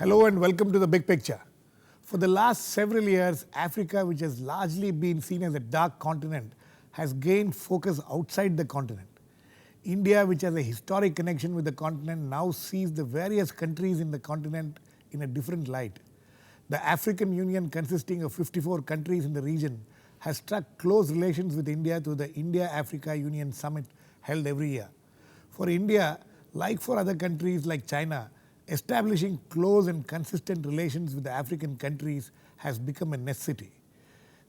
Hello and welcome to the big picture. For the last several years, Africa, which has largely been seen as a dark continent, has gained focus outside the continent. India, which has a historic connection with the continent, now sees the various countries in the continent in a different light. The African Union, consisting of 54 countries in the region, has struck close relations with India through the India-Africa Union Summit held every year. For India, like for other countries like China, establishing close and consistent relations with the African countries has become a necessity.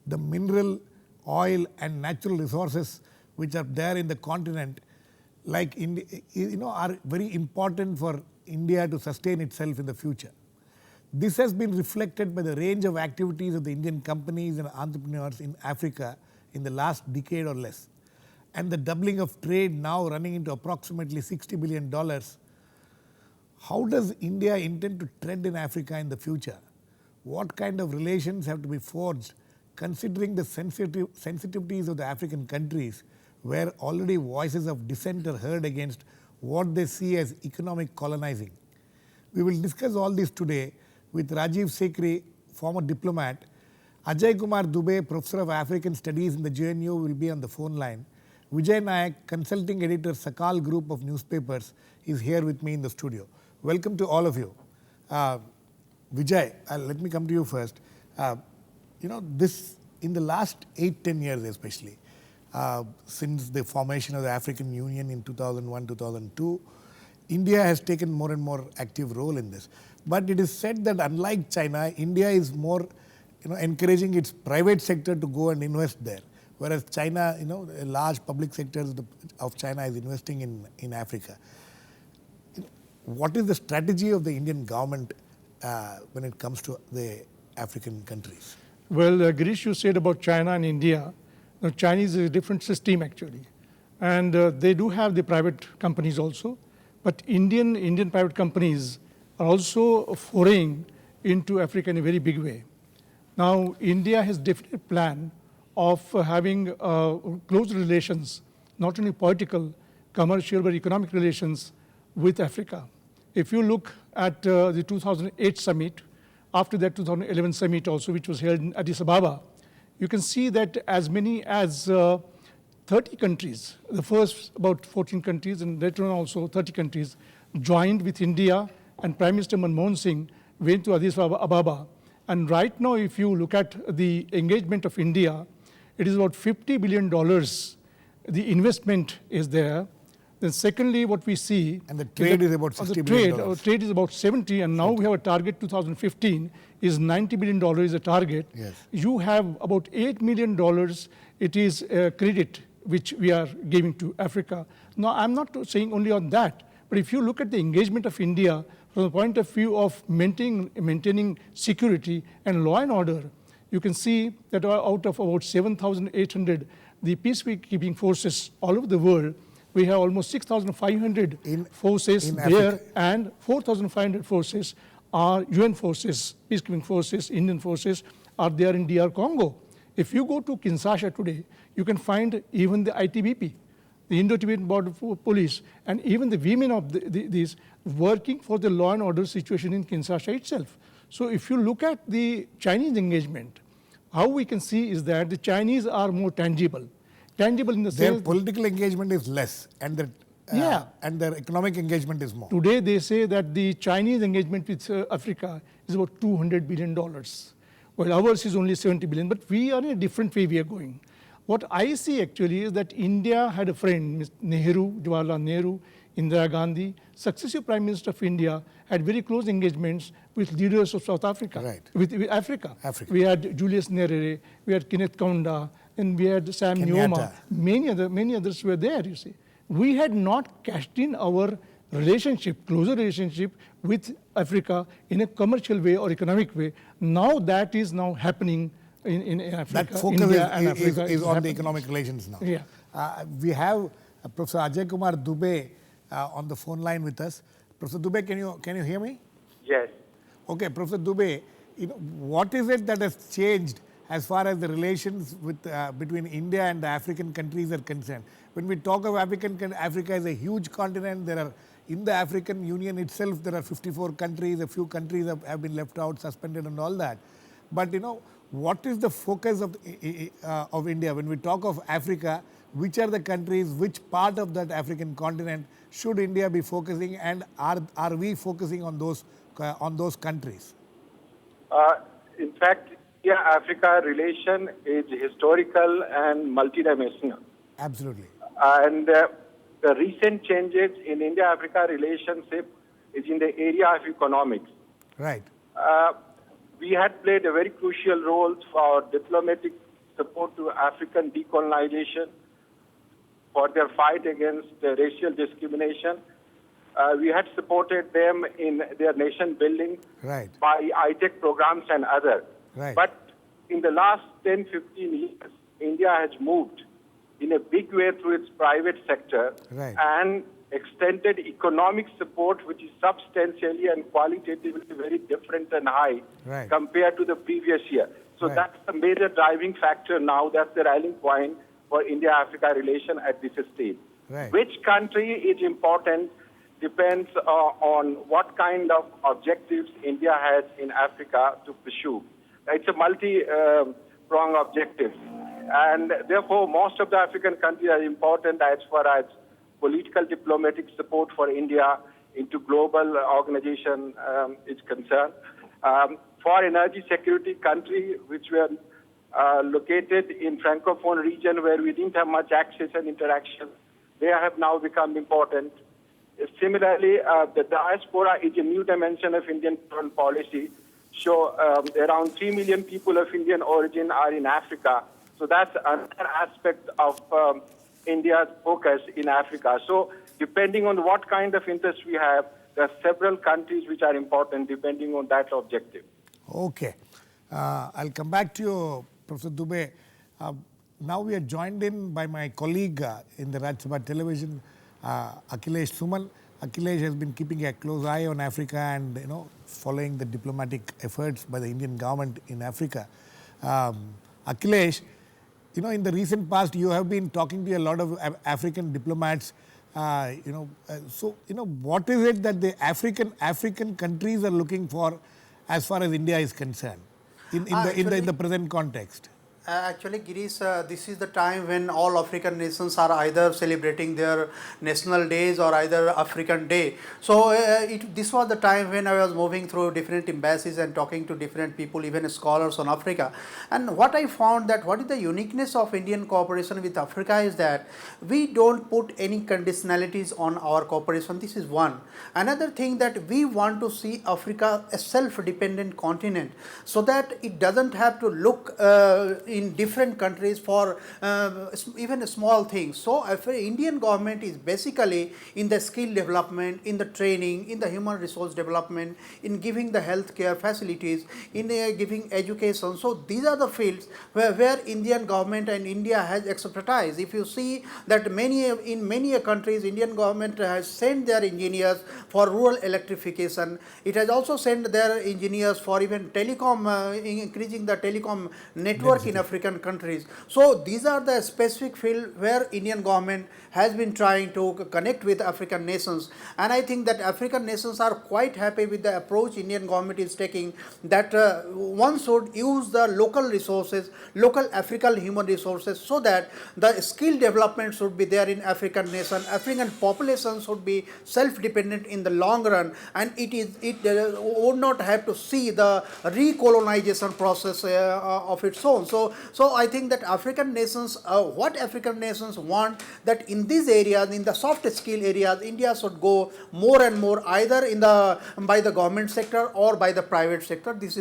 The mineral, oil and natural resources which are there in the continent like India, are very important for India to sustain itself in the future. This has been reflected by the range of activities of the Indian companies and entrepreneurs in Africa in the last decade or less. And the doubling of trade now running into approximately $60 billion. How does India intend to tread in Africa in the future? What kind of relations have to be forged considering the sensitivities of the African countries where already voices of dissent are heard against what they see as economic colonizing? We will discuss all this today with Rajiv Sikri, former diplomat. Ajay Kumar Dubey, Professor of African Studies in the JNU, will be on the phone line. Vijay Naik, consulting editor, Sakaal group of newspapers, is here with me in the studio. Welcome to all of you. Vijay, let me come to you first. This in the last 8-10 years especially, since the formation of the African Union in 2001-2002, India has taken more and more active role in this. But it is said that unlike China, India is more encouraging its private sector to go and invest there. Whereas China, a large public sector of China is investing in Africa. What is the strategy of the Indian government when it comes to the African countries? Well, Girish, you said about China and India. Now, Chinese is a different system actually. And they do have the private companies also. But Indian private companies are also foraying into Africa in a very big way. Now, India has definite plan of having close relations, not only political, commercial, but economic relations with Africa. If you look at the 2008 summit, after that 2011 summit also, which was held in Addis Ababa, you can see that as many as 30 countries, the first about 14 countries and later on also 30 countries, joined with India, and Prime Minister Manmohan Singh went to Addis Ababa. And right now, if you look at the engagement of India, it is about $50 billion. The investment is there. Then secondly, what we see— And the trade is about $60 billion. Our trade is about 70, and now we have a target 2015 is $90 billion is a target. Yes. You have about $8 million, it is credit which we are giving to Africa. Now, I'm not saying only on that, but if you look at the engagement of India from the point of view of maintaining security and law and order, you can see that out of about 7,800, the peacekeeping forces all over the world, we have almost 6,500 forces in there, Africa. And 4,500 forces are UN forces, peacekeeping forces, Indian forces are there in DR Congo. If you go to Kinshasa today, you can find even the ITBP, the Indo-Tibetan Border Police, and even the women of these working for the law and order situation in Kinshasa itself. So if you look at the Chinese engagement, how we can see is that the Chinese are more tangible. Tangible in the sense— Their political engagement is less, and their economic engagement is more. Today they say that the Chinese engagement with Africa is about $200 billion, while ours is only 70 billion, but we are in a different way we are going. What I see actually is that India had a friend, Mr. Nehru, Jawaharlal Nehru, Indira Gandhi, successive Prime Minister of India, had very close engagements with leaders of South Africa, right. with Africa. We had Julius Nyerere, we had Kenneth Kaunda, and we had Sam Nujoma. Many others were there, you see. We had not cashed in our relationship, closer relationship with Africa in a commercial way or economic way. Now that is now happening in Africa. That focus India and Africa is on the economic relations now. Yeah. We have Professor Ajay Kumar Dubey on the phone line with us. Professor Dubey, can you hear me? Yes. Okay, Professor Dubey, what is it that has changed as far as the relations with, between India and the African countries are concerned? When we talk of Africa is a huge continent, there are in the African Union itself, there are 54 countries, a few countries have been left out, suspended and all that. But what is the focus of India? When we talk of Africa, which are the countries, which part of that African continent should India be focusing, and are we focusing on those countries? In fact, India-Africa relation is historical and multidimensional. Absolutely. And the recent changes in India-Africa relationship is in the area of economics. Right. We had played a very crucial role for diplomatic support to African decolonization, for their fight against racial discrimination. We had supported them in their nation building by ITEC programs and others. Right. But in the last 10, 15 years, India has moved in a big way through its private sector and extended economic support, which is substantially and qualitatively very different and high compared to the previous year. So that's the major driving factor now. That's the rallying point for India-Africa relation at this stage. Which country is important depends on what kind of objectives India has in Africa to pursue. It's a multi-pronged objective. And therefore, most of the African countries are important as far as political diplomatic support for India into global organization is concerned. For energy security, countries which were located in Francophone region where we didn't have much access and interaction, they have now become important. Similarly, the diaspora is a new dimension of Indian foreign policy. So around 3 million people of Indian origin are in Africa. So that's another aspect of India's focus in Africa. So depending on what kind of interest we have, there are several countries which are important depending on that objective. Okay. I'll come back to you, Professor Dubey. Now we are joined in by my colleague in the Rajya Sabha television, Akhilesh Suman. Akhilesh has been keeping a close eye on Africa and following the diplomatic efforts by the Indian government in Africa. Akhilesh, in the recent past, you have been talking to a lot of African diplomats. So what is it that the African countries are looking for as far as India is concerned in the present context? Actually, Girish, this is the time when all African nations are either celebrating their national days or either African Day. So this was the time when I was moving through different embassies and talking to different people, even scholars on Africa. And what I found that what is the uniqueness of Indian cooperation with Africa is that we don't put any conditionalities on our cooperation. This is one. Another thing that we want to see Africa a self-dependent continent so that it doesn't have to look in different countries for even small things. So Indian government is basically in the skill development, in the training, in the human resource development, in giving the healthcare facilities, in giving education. So these are the fields where Indian government and India has expertise. If you see that in many countries, Indian government has sent their engineers for rural electrification. It has also sent their engineers for even telecom, increasing the telecom network in African countries. So these are the specific fields where Indian government has been trying to connect with African nations. And I think that African nations are quite happy with the approach Indian government is taking, that one should use the local resources, local African human resources, so that the skill development should be there in African nation. African population should be self-dependent in the long run, and it would not have to see the recolonization process of its own. So I think that African nations, what African nations want, that in these areas, in the soft skill areas, India should go more and more either by the government sector or by the private sector. This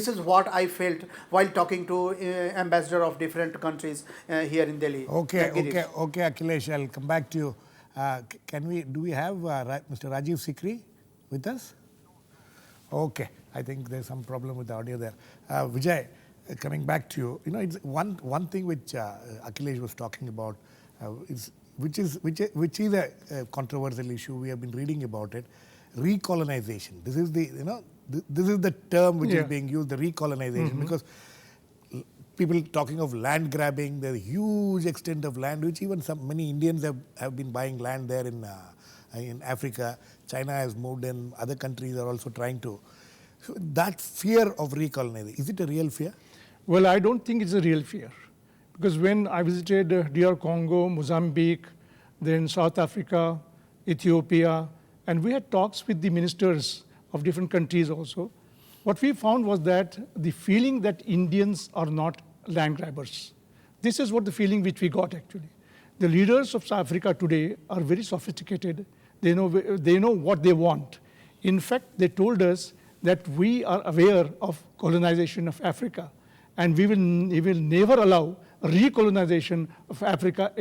is what I felt while talking to ambassador of different countries here in Delhi. Okay, Akhilesh, I'll come back to you. Do we have Mr. Rajiv Sikri with us? Okay, I think there's some problem with the audio there. Vijay, coming back to you, it's one thing which Akhilesh was talking about, which is a controversial issue. We have been reading about it. Recolonization. This is the term which is being used, the recolonization, because people talking of land grabbing. There's a huge extent of land, which even many Indians have been buying land there in in Africa. China has moved in, other countries are also trying to. So that fear of recolonizing, is it a real fear? Well, I don't think it's a real fear. Because when I visited DR Congo, Mozambique, then South Africa, Ethiopia, and we had talks with the ministers of different countries also, what we found was that the feeling that Indians are not land grabbers. This is what the feeling which we got actually. The leaders of South Africa today are very sophisticated. They know what they want. In fact, they told us that we are aware of colonization of Africa, and we will never allow recolonization of Africa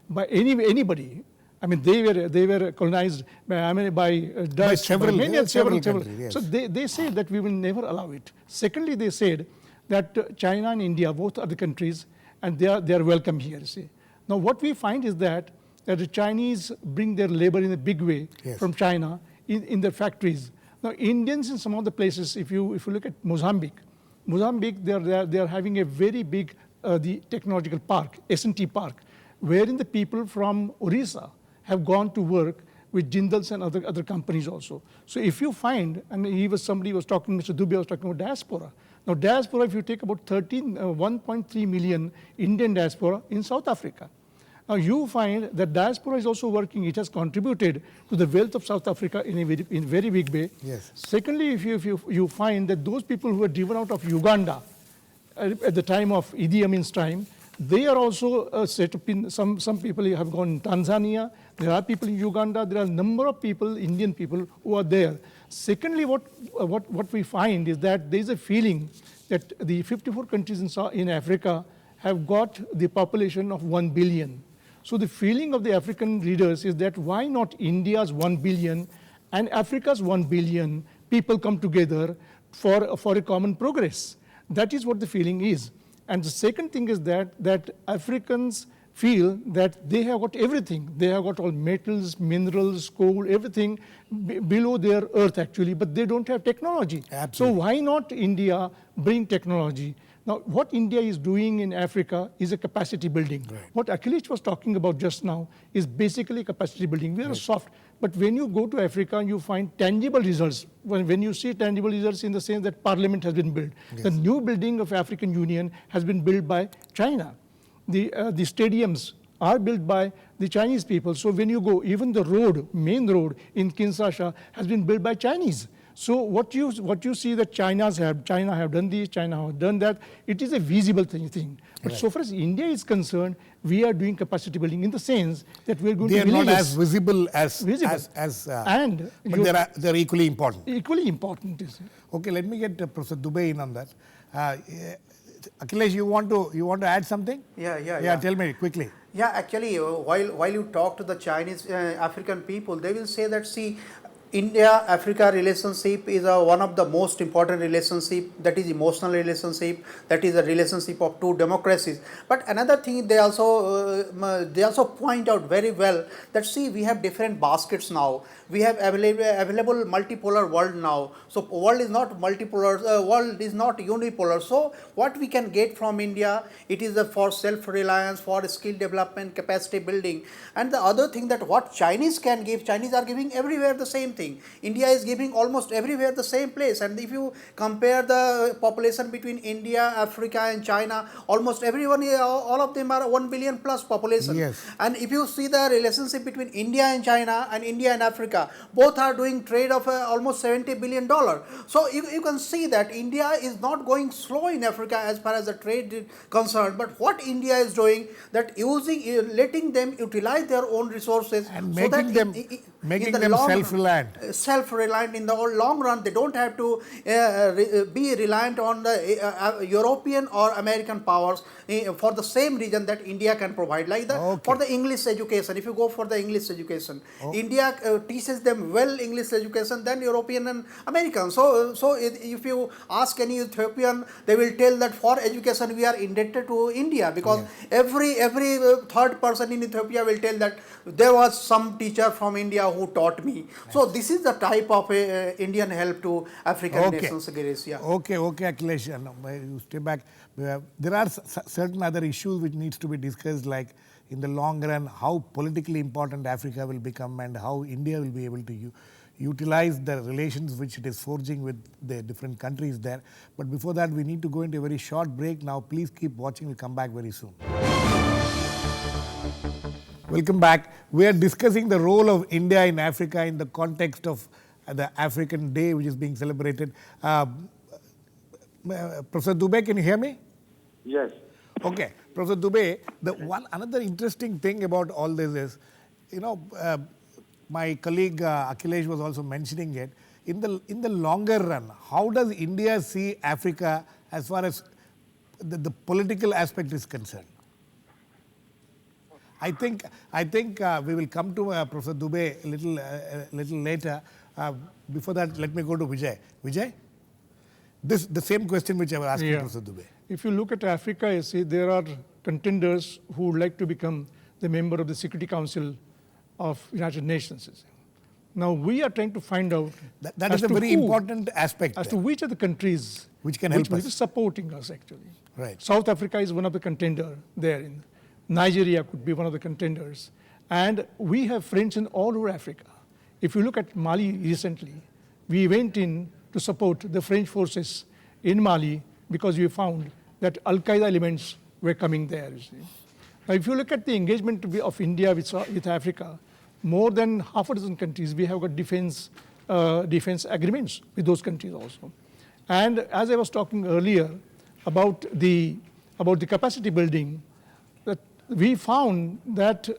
by anybody. I mean, they were colonized by Dutch, several countries. Yes. So they say that we will never allow it. Secondly, they said that China and India both are the countries, and they are welcome here. See. Now, what we find is that the Chinese bring their labor in a big way from China in their factories. Now, Indians in some of the places, if you look at Mozambique, they are having a very big the technological park, S&T park, wherein the people from Orissa have gone to work with Jindals and other companies also. So if you find, and somebody was talking, Mr. Dubey was talking about diaspora. Now diaspora, if you take about 1.3 million Indian diaspora in South Africa. Now you find that diaspora is also working. It has contributed to the wealth of South Africa in a very big way. Yes. Secondly, if you find that those people who were driven out of Uganda at the time of Idi Amin's time, they are also set up in, some people have gone in Tanzania, there are people in Uganda, there are a number of people, Indian people, who are there. Secondly, what we find is that there is a feeling that the 54 countries in Africa have got the population of 1 billion. So the feeling of the African leaders is that why not India's 1 billion and Africa's 1 billion people come together for a common progress. That is what the feeling is. And the second thing is that Africans feel that they have got everything. They have got all metals, minerals, coal, everything below their earth actually, but they don't have technology. Absolutely. So why not India bring technology? Now, what India is doing in Africa is a capacity building. Right. What Akhilesh was talking about just now is basically capacity building. We are soft, but when you go to Africa, you find tangible results. When you see tangible results in the sense that parliament has been built. Yes. The new building of African Union has been built by China. The stadiums are built by the Chinese people. So when you go, even the main road in Kinshasa has been built by Chinese. So what you see that China have done this, China have done that, it is a visible thing. But so far as India is concerned, we are doing capacity building in the sense that we are going they to villages. They are not as visible but they are equally important. Equally important. Okay, let me get Professor Dubey in on that. Akhilesh, you want to add something? Yeah. Tell me quickly. Yeah, actually, while you talk to the Chinese African people, they will say that, see, India-Africa relationship is one of the most important relationship, that is emotional relationship, that is a relationship of two democracies. But another thing they also point out very well that, see, we have different baskets now. We have available multipolar world now. So world is not multipolar, world is not unipolar. So what we can get from India, it is for self-reliance, for skill development, capacity building. And the other thing that what Chinese can give, Chinese are giving everywhere the same thing. India is giving almost everywhere the same place, and if you compare the population between India, Africa and China, almost everyone, all of them are 1 billion plus population. Yes. And if you see the relationship between India and China and India and Africa, both are doing trade of almost $70 billion. So you can see that India is not going slow in Africa as far as the trade is concerned, but what India is doing, that letting them utilize their own resources and so making that them self-reliant. Self-reliant in the long run. They don't have to be reliant on the European or American powers for the same reason that India can provide. Like for the English education, if you go for the English education, India teaches them well English education than European and American. So if you ask any Ethiopian, they will tell that for education we are indebted to India, because every third person in Ethiopia will tell that there was some teacher from India who taught me. So this is the type of Indian help to African nations, Girish. Yeah. Okay, Akhilesh, you stay back. There are certain other issues which needs to be discussed, like in the long run, how politically important Africa will become and how India will be able to utilize the relations which it is forging with the different countries there. But before that, we need to go into a very short break. Now, please keep watching. We'll come back very soon. Welcome back. We are discussing the role of India in Africa in the context of the African Day, which is being celebrated. Professor Dubey, can you hear me? Yes. Okay. Professor Dubey, another interesting thing about all this is, my colleague Akhilesh was also mentioning it. In the longer run, how does India see Africa as far as the political aspect is concerned? I think we will come to Professor Dubey a little later. Before that, let me go to Vijay. Vijay, the same question which I was asking Professor Dubey. If you look at Africa, you see there are contenders who would like to become the member of the Security Council of United Nations. Now we are trying to find out that is a very important aspect as to which are the countries which can help us, which is supporting us actually. Right. South Africa is one of the contenders there. Nigeria could be one of the contenders. And we have friends in all over Africa. If you look at Mali recently, we went in to support the French forces in Mali because we found that Al-Qaeda elements were coming there. You see. Now, if you look at the engagement of India with Africa, more than half a dozen countries, we have got defense agreements with those countries also. And as I was talking earlier about the capacity building, that we found that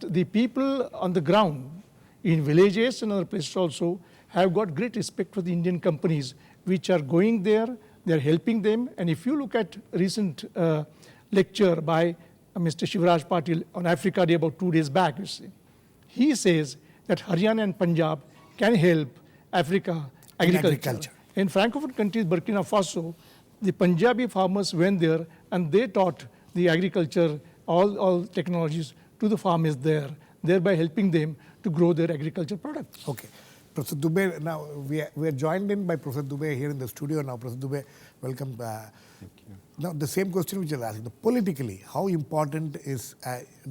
the people on the ground in villages and other places also have got great respect for the Indian companies which are going there, they're helping them. And if you look at recent lecture by Mr. Shivraj Patil on Africa Day about 2 days back, you see, he says that Haryana and Punjab can help Africa agriculture. In Francophone countries, Burkina Faso, the Punjabi farmers went there and they taught the agriculture, all technologies to the farmers there, thereby helping them to grow their agricultural products. Okay. Professor Dubey, now we are joined in by Professor Dubey here in the studio now. Professor Dubey, welcome. Thank you. Now, the same question which I was asking, politically, how important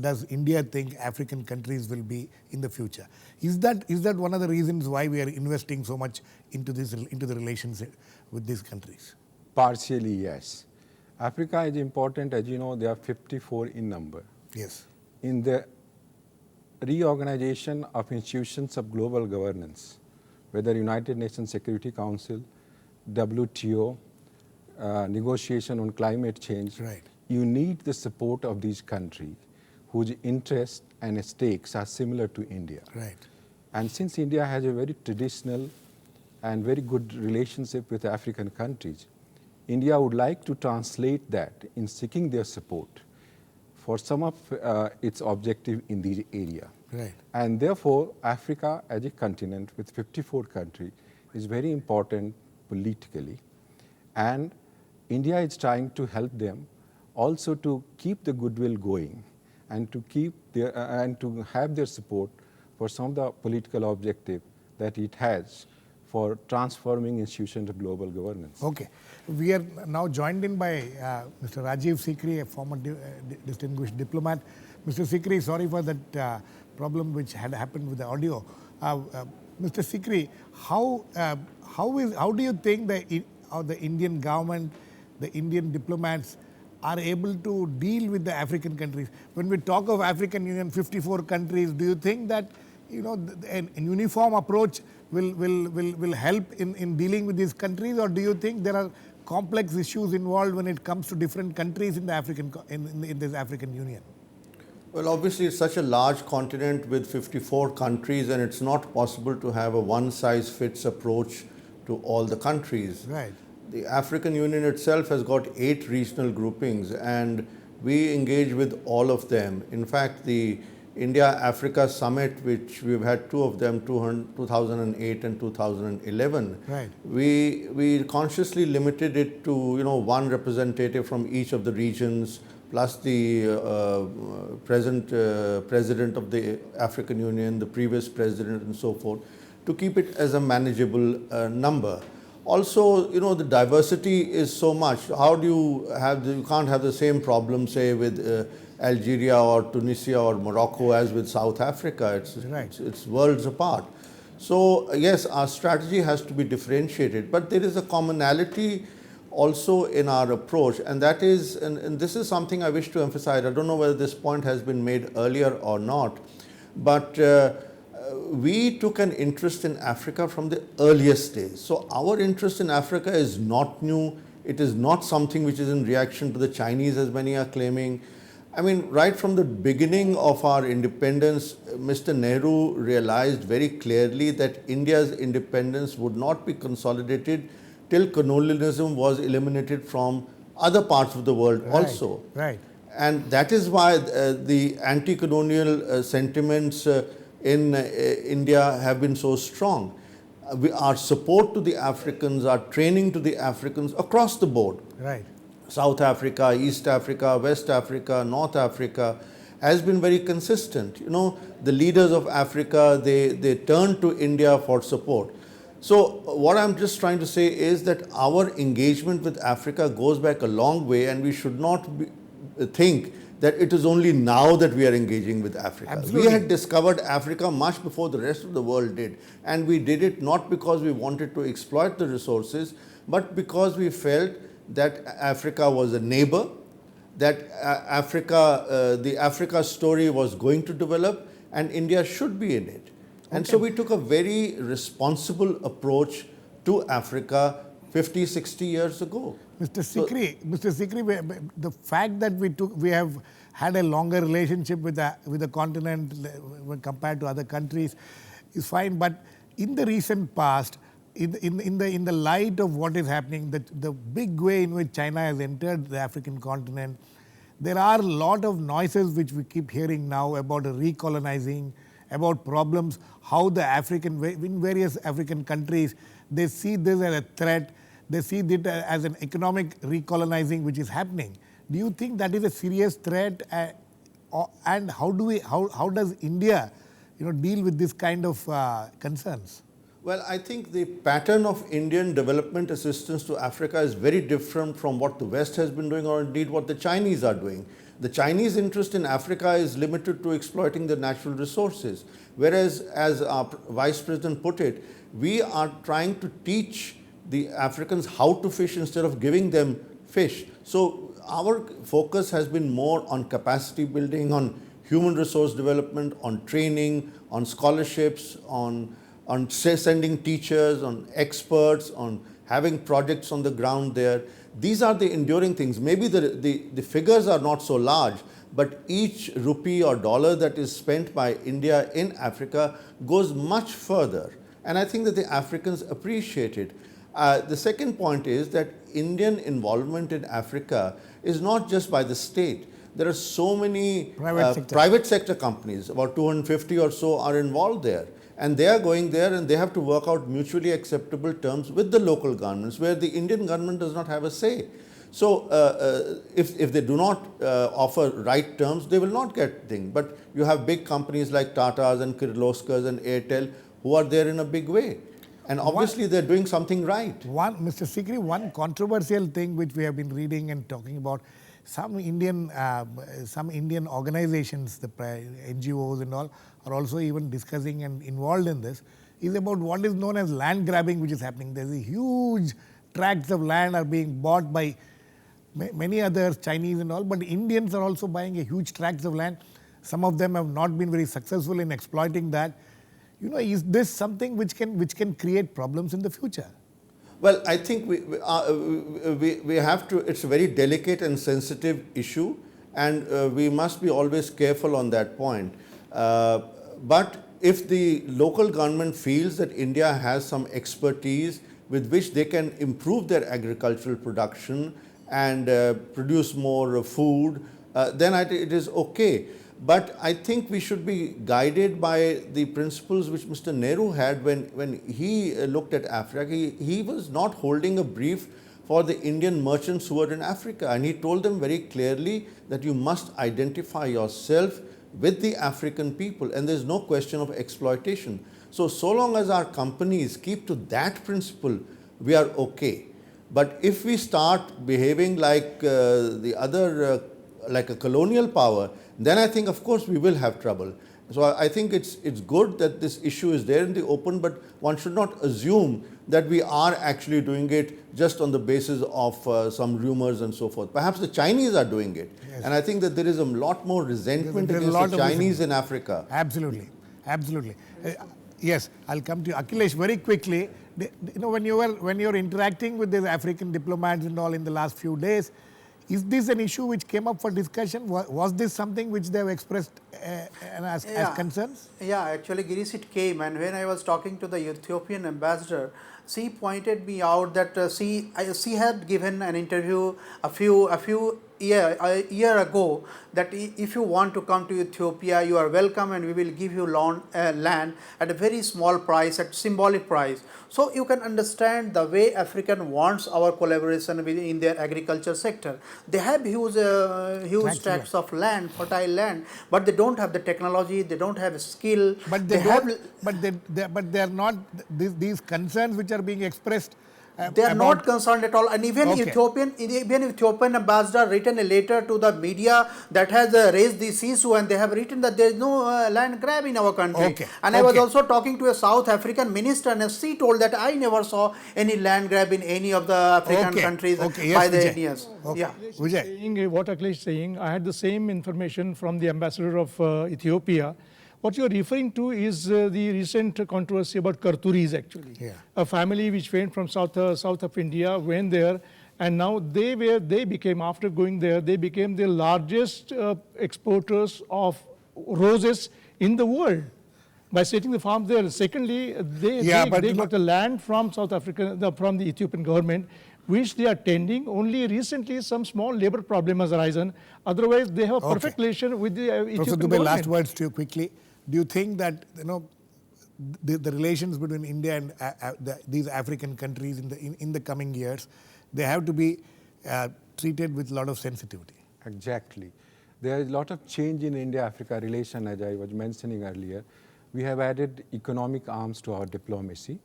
does India think African countries will be in the future? Is that one of the reasons why we are investing so much into the relations with these countries? Partially, yes. Africa is important, as you know, there are 54 in number. Yes. In the reorganization of institutions of global governance, whether United Nations Security Council, WTO, negotiation on climate change, right, you need the support of these countries whose interests and stakes are similar to India. Right. And since India has a very traditional and very good relationship with African countries, India would like to translate that in seeking their support for some of its objective in this area. Right. And therefore, Africa as a continent with 54 countries is very important politically. And India is trying to help them also to keep the goodwill going and to keep their, and to have their support for some of the political objective that it has for transforming institutions of global governance. Okay. We are now joined in by Mr. Rajiv Sikri, a former distinguished diplomat. Mr. Sikri, sorry for that problem which had happened with the audio. Mr. Sikri, how do you think the Indian government, the Indian diplomats are able to deal with the African countries? When we talk of African Union, 54 countries, do you think that a uniform approach will help in dealing with these countries, or do you think there are complex issues involved when it comes to different countries in the in this African Union? Well, obviously it's such a large continent with 54 countries, and it's not possible to have a one-size-fits approach to all the countries. Right. The African Union itself has got 8 regional groupings, and we engage with all of them. In fact, the India-Africa Summit, which we've had 2 of them, 2008 and 2011. Right. We consciously limited it to one representative from each of the regions, plus the present president of the African Union, the previous president, and so forth, to keep it as a manageable number. Also, the diversity is so much. How do you have you can't have the same problem, say, with Algeria or Tunisia or Morocco as with South Africa. It's worlds apart. So yes, our strategy has to be differentiated, but there is a commonality also in our approach, and that is, and this is something I wish to emphasize. I don't know whether this point has been made earlier or not, but we took an interest in Africa from the earliest days. So our interest in Africa is not new. It is not something which is in reaction to the Chinese, as many are claiming. I mean, right from the beginning of our independence, Mr. Nehru realized very clearly that India's independence would not be consolidated till colonialism was eliminated from other parts of the world also. Right. And that is why the anti-colonial sentiments in India have been so strong. Our support to the Africans, our training to the Africans across the board. Right. South Africa, East Africa, West Africa, North Africa has been very consistent. You know, the leaders of Africa, they turn to India for support. So what I'm just trying to say is that our engagement with Africa goes back a long way, and we should not think that it is only now that we are engaging with Africa. Absolutely. We had discovered Africa much before the rest of the world did, and we did it not because we wanted to exploit the resources, but because we felt that Africa was a neighbor, that the Africa story was going to develop, and India should be in it. And so we took a very responsible approach to Africa 50, 60 years ago. Mr. Sikri, the fact that we have had a longer relationship with the continent when compared to other countries is fine, but in the recent past, in the light of what is happening, the big way in which China has entered the African continent, there are a lot of noises which we keep hearing now about recolonizing, about problems, how in various African countries, they see this as a threat, they see it as an economic recolonizing which is happening. Do you think that is a serious threat? And how does India, deal with this kind of concerns? Well, I think the pattern of Indian development assistance to Africa is very different from what the West has been doing, or indeed what the Chinese are doing. The Chinese interest in Africa is limited to exploiting the natural resources, whereas, as our Vice President put it, we are trying to teach the Africans how to fish instead of giving them fish. So our focus has been more on capacity building, on human resource development, on training, on scholarships, on sending teachers, on experts, on having projects on the ground there. These are the enduring things. Maybe the figures are not so large, but each rupee or dollar that is spent by India in Africa goes much further. And I think that the Africans appreciate it. The second point is that Indian involvement in Africa is not just by the state. There are so many private sector companies, about 250 or so are involved there. And they are going there and they have to work out mutually acceptable terms with the local governments, where the Indian government does not have a say. So if they do not offer right terms, they will not get things. But you have big companies like Tata's and Kirloskars and Airtel who are there in a big way. And obviously they're doing something right. Mr. Sikri, one controversial thing which we have been reading and talking about, some Indian organizations, the NGOs and all, are also even discussing and involved in this, is about what is known as land grabbing which is happening. There's a huge tracts of land are being bought by many others, Chinese and all, but Indians are also buying a huge tracts of land. Some of them have not been very successful in exploiting that. Is this something which can create problems in the future? Well, I think we have to, it's a very delicate and sensitive issue, and we must be always careful on that point. But if the local government feels that India has some expertise with which they can improve their agricultural production and produce more food, then it is okay. But I think we should be guided by the principles which Mr. Nehru had when he looked at Africa. He was not holding a brief for the Indian merchants who were in Africa, and he told them very clearly that you must identify yourself with the African people, and there is no question of exploitation. So long as our companies keep to that principle, we are okay. But if we start behaving like the other like a colonial power, then I think of course we will have trouble. So I think it's good that this issue is there in the open, but one should not assume that we are actually doing it just on the basis of some rumors and so forth. Perhaps the Chinese are doing it, yes. And I think that there is a lot more resentment against the Chinese in Africa. Absolutely, absolutely. Yes, I'll come to you, Akhilesh, very quickly. When you're interacting with these African diplomats and all in the last few days, is this an issue which came up for discussion? Was this something which they have expressed as concerns? Yeah, actually, Girish, it came, and when I was talking to the Ethiopian ambassador, she pointed me out that she had given an interview a year ago that if you want to come to Ethiopia, you are welcome, and we will give you land at a very small price, at symbolic price. So you can understand the way African wants our collaboration in their agriculture sector. They have huge tracts of land, fertile land, but they don't have the technology, they don't have skill. But they are not these concerns which are being expressed. They are not concerned at all, and even Ethiopian ambassador written a letter to the media that has raised this issue, and they have written that there is no land grab in our country. And I was also talking to a South African minister, and she told that I never saw any land grab in any of the African countries by the Indians. Yeah, Vijay. What Akhilesh is saying, I had the same information from the ambassador of Ethiopia. What you are referring to is the recent controversy about Karturis, actually. Yeah. A family which went from south of India, went there, and now they became, after going there, they became the largest exporters of roses in the world by setting the farms there. Secondly, they got the land from South Africa, from the Ethiopian government, which they are tending. Only recently some small labor problem has arisen. Otherwise, they have a perfect relation with the Ethiopian Professor Dubey, government. last words to you quickly. Do you think that the relations between India and these African countries in the coming years, they have to be treated with a lot of sensitivity? Exactly. There is a lot of change in India-Africa relation, as I was mentioning earlier. We have added economic arms to our diplomacy,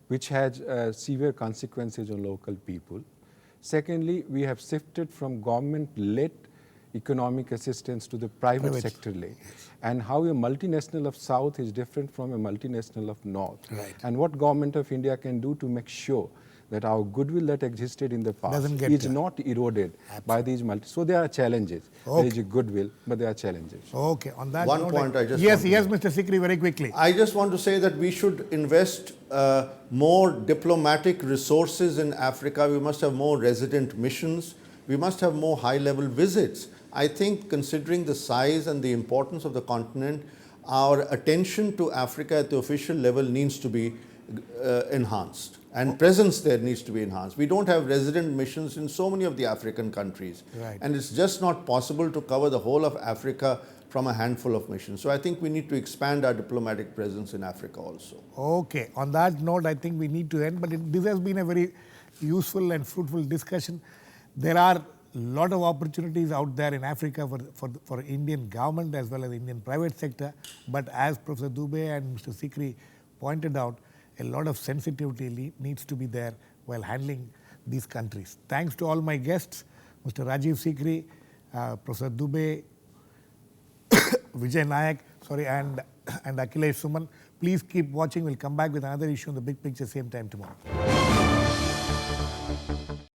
which has severe consequences on local people. Secondly, we have shifted from government-led economic assistance to the private sector led. And how a multinational of South is different from a multinational of North. Right. And what government of India can do to make sure that our goodwill that existed in the past is not eroded by these So there are challenges. There is a goodwill, but there are challenges. Okay, on that One note, point I just Yes, Mr. Sikri, very quickly. I just want to say that we should invest more diplomatic resources in Africa. We must have more resident missions. We must have more high-level visits. I think considering the size and the importance of the continent, our attention to Africa at the official level needs to be enhanced, and presence there needs to be enhanced. We don't have resident missions in so many of the African countries, and it's just not possible to cover the whole of Africa from a handful of missions. So I think we need to expand our diplomatic presence in Africa also. Okay, on that note, I think we need to end, but this has been a very useful and fruitful discussion. There are a lot of opportunities out there in Africa for Indian government as well as Indian private sector, but as Professor Dubey and Mr. Sikri pointed out, a lot of sensitivity needs to be there while handling these countries. Thanks to all my guests, Mr. Rajiv Sikri, Professor Dubey, Vijay Naik, and Akhilesh Suman. Please keep watching. We'll come back with another issue on the big picture same time tomorrow.